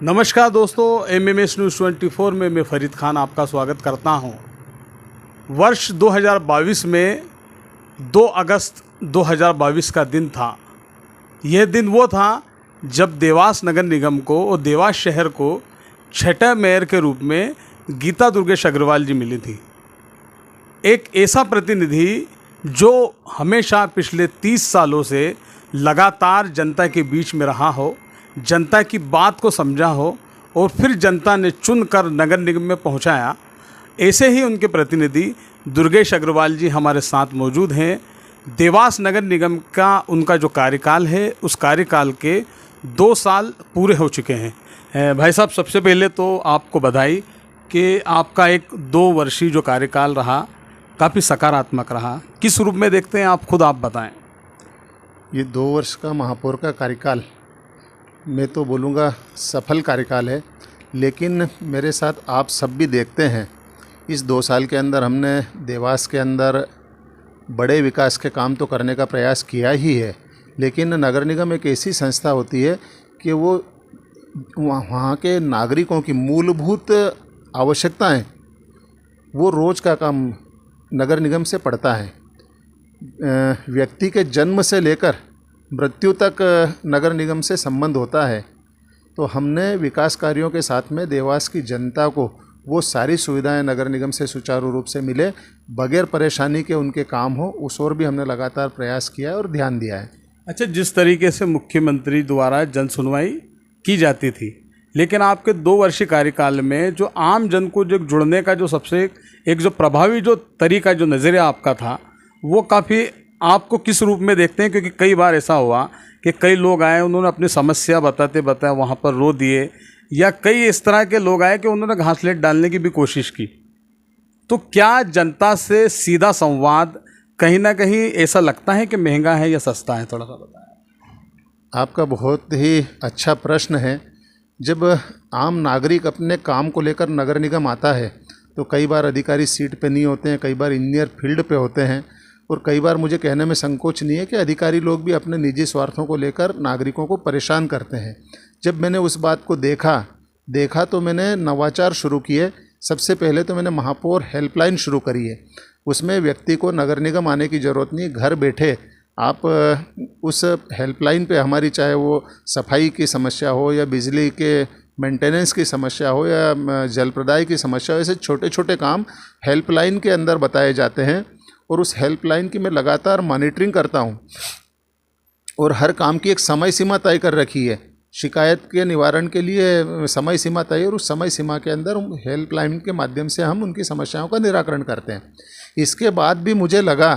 नमस्कार दोस्तों, MMS news 24 में मैं फरीद खान आपका स्वागत करता हूं। वर्ष 2022 में 2 अगस्त 2022 का दिन था। यह दिन वो था जब देवास नगर निगम को और देवास शहर को छठे मेयर के रूप में गीता दुर्गेश अग्रवाल जी मिली थी। एक ऐसा प्रतिनिधि जो हमेशा पिछले 30 सालों से लगातार जनता के बीच में रहा हो, जनता की बात को समझा हो और फिर जनता ने चुनकर नगर निगम में पहुंचाया। ऐसे ही उनके प्रतिनिधि दुर्गेश अग्रवाल जी हमारे साथ मौजूद हैं। देवास नगर निगम का उनका जो कार्यकाल है, उस कार्यकाल के 2 साल पूरे हो चुके हैं। भाई साहब, सबसे पहले तो आपको बधाई कि आपका एक 2 वर्षीय जो कार्यकाल रहा काफ़ी सकारात्मक रहा। किस रूप में देखते हैं आप, खुद आप बताएं। ये 2 वर्ष का महापौर का कार्यकाल मैं तो बोलूँगा सफल कार्यकाल है, लेकिन मेरे साथ आप सब भी देखते हैं इस 2 साल के अंदर हमने देवास के अंदर बड़े विकास के काम तो करने का प्रयास किया ही है, लेकिन नगर निगम एक ऐसी संस्था होती है कि वो वहाँ के नागरिकों की मूलभूत आवश्यकताएं वो रोज़ का काम नगर निगम से पड़ता है। व्यक्ति के जन्म से लेकर मृत्यु तक नगर निगम से संबंध होता है। तो हमने विकास कार्यों के साथ में देवास की जनता को वो सारी सुविधाएं नगर निगम से सुचारू रूप से मिले, बगैर परेशानी के उनके काम हो, उस ओर भी हमने लगातार प्रयास किया है और ध्यान दिया है। अच्छा, जिस तरीके से मुख्यमंत्री द्वारा जन सुनवाई की जाती थी, लेकिन आपके 2 वर्षीय कार्यकाल में जो आम जन को जो जुड़ने का जो सबसे एक जो प्रभावी जो तरीका जो नज़रिया आपका था, वो काफ़ी आपको किस रूप में देखते हैं? क्योंकि कई बार ऐसा हुआ कि कई लोग आए, उन्होंने अपनी समस्या बताते वहाँ पर रो दिए, या कई इस तरह के लोग आए कि उन्होंने घासलेट डालने की भी कोशिश की। तो क्या जनता से सीधा संवाद कहीं ना कहीं ऐसा लगता है कि महंगा है या सस्ता है? थोड़ा सा बताएं। आपका बहुत ही अच्छा प्रश्न है। जब आम नागरिक अपने काम को लेकर नगर निगम आता है तो कई बार अधिकारी सीट पे नहीं होते हैं, कई बार इंजीनियर फील्ड पे होते हैं, और कई बार मुझे कहने में संकोच नहीं है कि अधिकारी लोग भी अपने निजी स्वार्थों को लेकर नागरिकों को परेशान करते हैं। जब मैंने उस बात को देखा तो मैंने नवाचार शुरू किए। सबसे पहले तो मैंने महापौर हेल्पलाइन शुरू करी है। उसमें व्यक्ति को नगर निगम आने की ज़रूरत नहीं, घर बैठे आप उस हेल्पलाइन पे हमारी, चाहे वो सफाई की समस्या हो या बिजली के मेंटेनेंस की समस्या हो या जल प्रदाय की समस्या हो, ऐसे छोटे छोटे काम हेल्पलाइन के अंदर बताए जाते हैं। और उस हेल्पलाइन की मैं लगातार मॉनिटरिंग करता हूं, और हर काम की एक समय सीमा तय कर रखी है। शिकायत के निवारण के लिए समय सीमा तय, और उस समय सीमा के अंदर हेल्पलाइन के माध्यम से हम उनकी समस्याओं का निराकरण करते हैं। इसके बाद भी मुझे लगा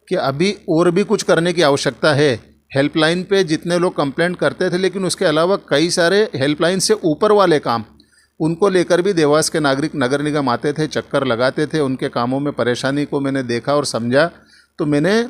कि अभी और भी कुछ करने की आवश्यकता है। हेल्पलाइन पे जितने लोग कंप्लेंट करते थे, लेकिन उसके अलावा कई सारे हेल्पलाइन से ऊपर वाले काम, उनको लेकर भी देवास के नागरिक नगर निगम आते थे, चक्कर लगाते थे। उनके कामों में परेशानी को मैंने देखा और समझा, तो मैंने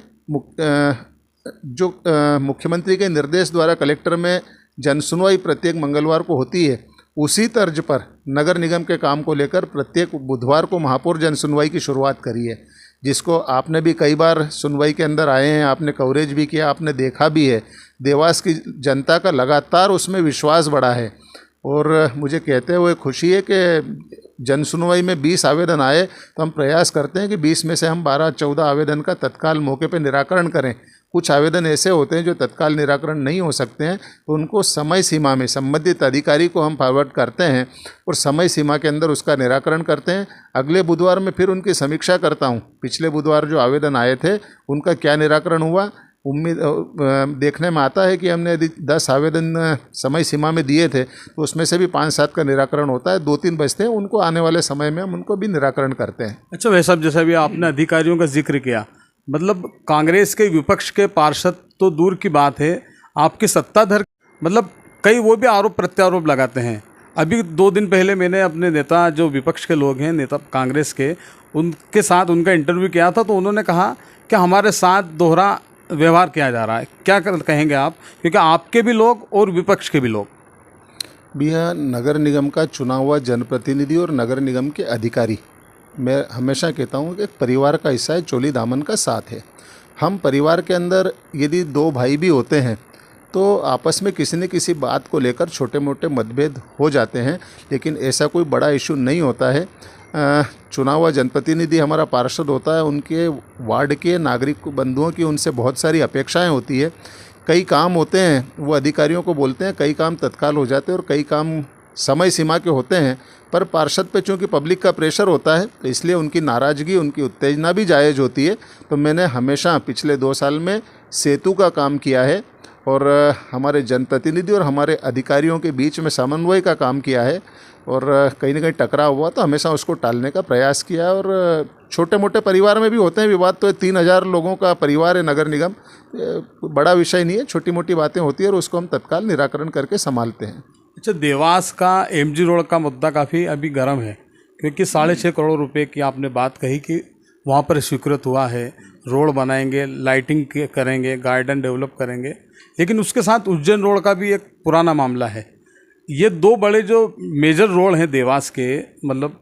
मुख्यमंत्री के निर्देश द्वारा कलेक्टर में जनसुनवाई प्रत्येक मंगलवार को होती है, उसी तर्ज पर नगर निगम के काम को लेकर प्रत्येक बुधवार को महापौर जनसुनवाई की शुरुआत करी है, जिसको आपने भी कई बार सुनवाई के अंदर आए हैं, आपने कवरेज भी किया, आपने देखा भी है। देवास की जनता का लगातार उसमें विश्वास बढ़ा है, और मुझे कहते हुए खुशी है कि जनसुनवाई में 20 आवेदन आए, तो हम प्रयास करते हैं कि 20 में से हम 12-14 आवेदन का तत्काल मौके पर निराकरण करें। कुछ आवेदन ऐसे होते हैं जो तत्काल निराकरण नहीं हो सकते हैं, तो उनको समय सीमा में संबंधित अधिकारी को हम फॉरवर्ड करते हैं और समय सीमा के अंदर उसका निराकरण करते हैं। अगले बुधवार में फिर उनकी समीक्षा करता हूं, पिछले बुधवार जो आवेदन आए थे उनका क्या निराकरण हुआ। उम्मीद देखने में आता है कि हमने यदि 10 आवेदन समय सीमा में दिए थे, तो उसमें से भी 5-7 का निराकरण होता है, 2-3 बचते हैं, उनको आने वाले समय में हम उनको भी निराकरण करते हैं। अच्छा, वैसा जैसा भी आपने अधिकारियों का जिक्र किया, मतलब कांग्रेस के विपक्ष के पार्षद तो दूर की बात है, आपके सत्ताधर मतलब कई वो भी आरोप प्रत्यारोप लगाते हैं। अभी 2 दिन पहले मैंने अपने नेता, जो विपक्ष के लोग हैं, नेता कांग्रेस के, उनके साथ उनका इंटरव्यू किया था, तो उन्होंने कहा कि हमारे साथ दोहरा व्यवहार किया जा रहा है। क्या कहेंगे आप, क्योंकि आपके भी लोग और विपक्ष के भी लोग? भैया, नगर निगम का चुना हुआ जनप्रतिनिधि और नगर निगम के अधिकारी, मैं हमेशा कहता हूँ कि परिवार का हिस्सा है, चोली दामन का साथ है। हम परिवार के अंदर यदि 2 भाई भी होते हैं तो आपस में किसी न किसी बात को लेकर छोटे मोटे मतभेद हो जाते हैं, लेकिन ऐसा कोई बड़ा इशू नहीं होता है। चुना हुआ जनप्रतिनिधि हमारा पार्षद होता है, उनके वार्ड के नागरिक बंधुओं की उनसे बहुत सारी अपेक्षाएं होती है। कई काम होते हैं वो अधिकारियों को बोलते हैं, कई काम तत्काल हो जाते हैं और कई काम समय सीमा के होते हैं, पर पार्षद पे चूँकि पब्लिक का प्रेशर होता है तो इसलिए उनकी नाराज़गी, उनकी उत्तेजना भी जायज़ होती है। तो मैंने हमेशा पिछले 2 साल में सेतु का काम किया है और हमारे जनप्रतिनिधि और हमारे अधिकारियों के बीच में समन्वय का काम किया है, और कहीं ना कहीं टकराव हुआ तो हमेशा उसको टालने का प्रयास किया है। और छोटे मोटे परिवार में भी होते हैं विवाद, तो 3000 लोगों का परिवार है नगर निगम, बड़ा विषय नहीं है, छोटी मोटी बातें होती है और उसको हम तत्काल निराकरण करके संभालते हैं। अच्छा, देवास का एमजी रोड का मुद्दा काफ़ी अभी गर्म है, क्योंकि 6.5 करोड़ रुपए की आपने बात कही कि वहाँ पर स्वीकृत हुआ है, रोड बनाएंगे, लाइटिंग करेंगे, गार्डन डेवलप करेंगे, लेकिन उसके साथ उज्जैन रोड का भी एक पुराना मामला है। ये 2 बड़े जो मेजर रोड हैं देवास के, मतलब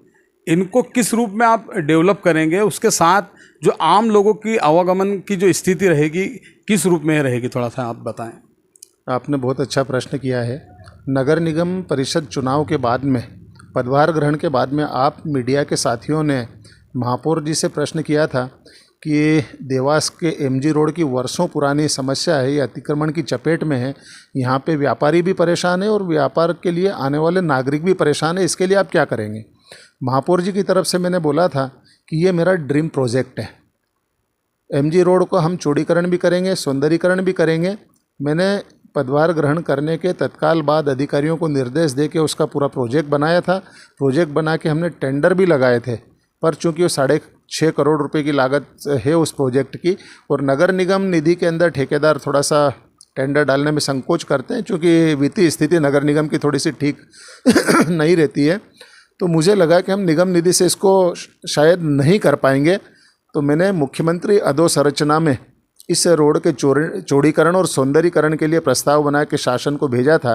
इनको किस रूप में आप डेवलप करेंगे, उसके साथ जो आम लोगों की आवागमन की जो स्थिति रहेगी किस रूप में रहेगी, थोड़ा सा आप बताएं। आपने बहुत अच्छा प्रश्न किया है। नगर निगम परिषद चुनाव के बाद में, पदभार ग्रहण के बाद में, आप मीडिया के साथियों ने महापौर जी से प्रश्न किया था कि देवास के एमजी रोड की वर्षों पुरानी समस्या है, ये अतिक्रमण की चपेट में है, यहाँ पे व्यापारी भी परेशान है और व्यापार के लिए आने वाले नागरिक भी परेशान है, इसके लिए आप क्या करेंगे। महापौर जी की तरफ से मैंने बोला था कि ये मेरा ड्रीम प्रोजेक्ट है, एमजी रोड को हम चौड़ीकरण भी करेंगे, सौंदर्यीकरण भी करेंगे। मैंने पदभार ग्रहण करने के तत्काल बाद अधिकारियों को निर्देश दे के उसका पूरा प्रोजेक्ट बनाया था। प्रोजेक्ट बना के हमने टेंडर भी लगाए थे, पर चूंकि वो 6.5 करोड़ रुपए की लागत है उस प्रोजेक्ट की, और नगर निगम निधि के अंदर ठेकेदार थोड़ा सा टेंडर डालने में संकोच करते हैं, चूँकि वित्तीय स्थिति नगर निगम की थोड़ी सी ठीक नहीं रहती है। तो मुझे लगा कि हम निगम निधि से इसको शायद नहीं कर पाएंगे, तो मैंने मुख्यमंत्री अधोसंरचना में इस रोड के चौड़ीकरण और सौंदर्यीकरण के लिए प्रस्ताव बना के शासन को भेजा था।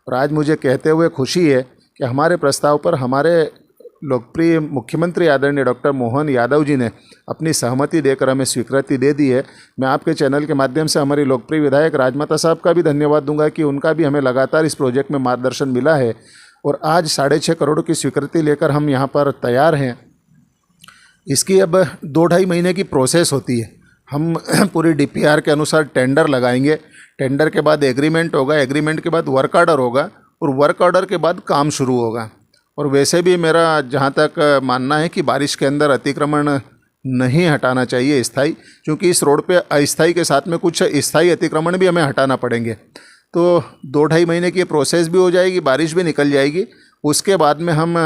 और आज मुझे कहते हुए खुशी है कि हमारे प्रस्ताव पर हमारे लोकप्रिय मुख्यमंत्री आदरणीय डॉक्टर मोहन यादव जी ने अपनी सहमति देकर हमें स्वीकृति दे दी है। मैं आपके चैनल के माध्यम से हमारी लोकप्रिय विधायक राजमाता साहब का भी धन्यवाद दूंगा कि उनका भी हमें लगातार इस प्रोजेक्ट में मार्गदर्शन मिला है, और आज 6.5 करोड़ की स्वीकृति लेकर हम यहाँ पर तैयार हैं। इसकी अब 2-2.5 महीने की प्रोसेस होती है। हम पूरी डीपीआर के अनुसार टेंडर लगाएंगे, टेंडर के बाद एग्रीमेंट होगा, एग्रीमेंट के बाद वर्क ऑर्डर होगा, और वर्क ऑर्डर के बाद काम शुरू होगा। और वैसे भी मेरा जहाँ तक मानना है कि बारिश के अंदर अतिक्रमण नहीं हटाना चाहिए स्थायी, क्योंकि इस रोड पे अस्थायी के साथ में कुछ स्थायी अतिक्रमण भी हमें हटाना पड़ेंगे। तो 2-2.5 महीने की प्रोसेस भी हो जाएगी, बारिश भी निकल जाएगी। उसके बाद में हम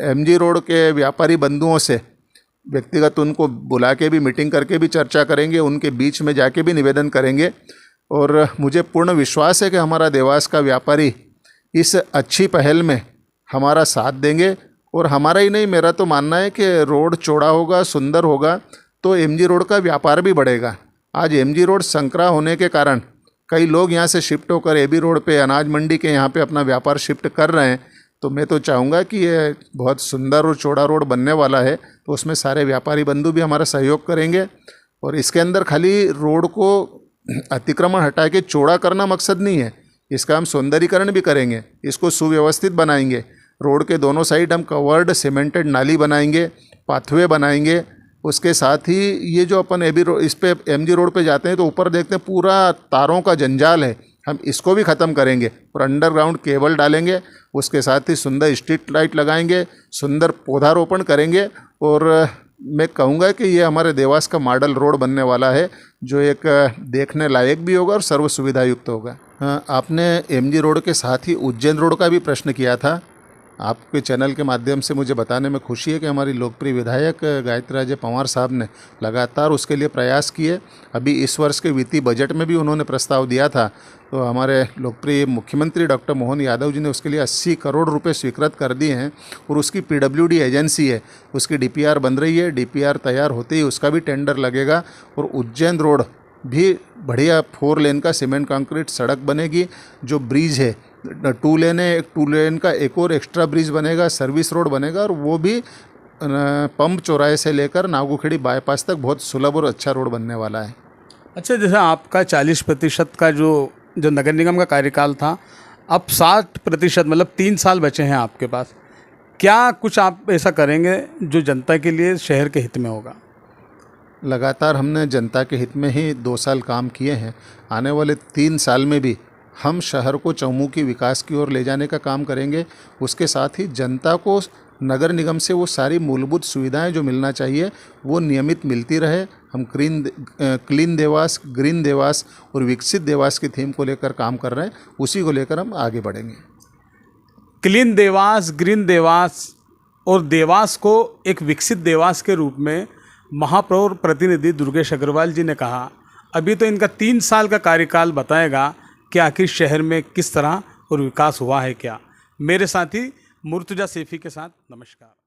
एमजी रोड के व्यापारी बंधुओं से व्यक्तिगत उनको बुला के भी मीटिंग करके भी चर्चा करेंगे, उनके बीच में जाके भी निवेदन करेंगे। और मुझे पूर्ण विश्वास है कि हमारा देवास का व्यापारी इस अच्छी पहल में हमारा साथ देंगे। और हमारा ही नहीं, मेरा तो मानना है कि रोड चौड़ा होगा, सुंदर होगा, तो एमजी रोड का व्यापार भी बढ़ेगा। आज एमजी रोड संकरा होने के कारण कई लोग यहाँ से शिफ्ट होकर एबी रोड पे, अनाज मंडी के यहाँ पे अपना व्यापार शिफ्ट कर रहे हैं। तो मैं तो चाहूँगा कि ये बहुत सुंदर और चौड़ा रोड बनने वाला है, तो उसमें सारे व्यापारी बंधु भी हमारा सहयोग करेंगे। और इसके अंदर खाली रोड को अतिक्रमण हटा के चौड़ा करना मकसद नहीं है, इसका हम सौंदर्यीकरण भी करेंगे, इसको सुव्यवस्थित बनाएंगे। रोड के दोनों साइड हम कवर्ड सीमेंटेड नाली बनाएंगे, पाथवे बनाएंगे। उसके साथ ही ये जो अपन इस पे एमजी रोड पे जाते हैं तो ऊपर देखते हैं पूरा तारों का जंजाल है, हम इसको भी ख़त्म करेंगे और अंडरग्राउंड केबल डालेंगे। उसके साथ ही सुंदर स्ट्रीट लाइट लगाएंगे, सुंदर पौधारोपण करेंगे। और मैं कहूँगा कि ये हमारे देवास का मॉडल रोड बनने वाला है, जो एक देखने लायक भी होगा और सर्व सुविधा युक्त होगा। आपने एमजी रोड के साथ ही उज्जैन रोड का भी प्रश्न किया था। आपके चैनल के माध्यम से मुझे बताने में खुशी है कि हमारी लोकप्रिय विधायक गायत्री राजे पंवार साहब ने लगातार उसके लिए प्रयास किए। अभी इस वर्ष के वित्तीय बजट में भी उन्होंने प्रस्ताव दिया था, तो हमारे लोकप्रिय मुख्यमंत्री डॉक्टर मोहन यादव जी ने उसके लिए 80 करोड़ रुपए स्वीकृत कर दिए हैं। और उसकी पीडब्ल्यूडी एजेंसी है, उसकी डीपीआर बन रही है, डीपीआर तैयार होते ही उसका भी टेंडर लगेगा। और उज्जैन रोड भी बढ़िया 4 लेन का सीमेंट कंक्रीट सड़क बनेगी। जो ब्रिज है 2 लेन है, एक 2 लेन का एक और एक्स्ट्रा ब्रिज बनेगा, सर्विस रोड बनेगा, और वो भी पंप चौराहे से लेकर नागूखेड़ी बाईपास तक बहुत सुलभ और अच्छा रोड बनने वाला है। अच्छा, जैसे आपका 40% का जो जो नगर निगम का कार्यकाल था, अब 60% मतलब 3 साल बचे हैं आपके पास, क्या कुछ आप ऐसा करेंगे जो जनता के लिए, शहर के हित में होगा? लगातार हमने जनता के हित में ही 2 साल काम किए हैं। आने वाले 3 साल में भी हम शहर को चहुमुखी विकास की ओर ले जाने का काम करेंगे। उसके साथ ही जनता को नगर निगम से वो सारी मूलभूत सुविधाएं जो मिलना चाहिए वो नियमित मिलती रहे। हम क्लीन देवास, ग्रीन देवास और विकसित देवास की थीम को लेकर काम कर रहे हैं, उसी को लेकर हम आगे बढ़ेंगे। क्लीन देवास, ग्रीन देवास और देवास को एक विकसित देवास के रूप में महापौर प्रतिनिधि दुर्गेश अग्रवाल जी ने कहा। अभी तो इनका 3 साल का कार्यकाल बताएगा कि आखिर शहर में किस तरह और विकास हुआ है क्या। मेरे साथी मुर्तजा सैफी के साथ नमस्कार।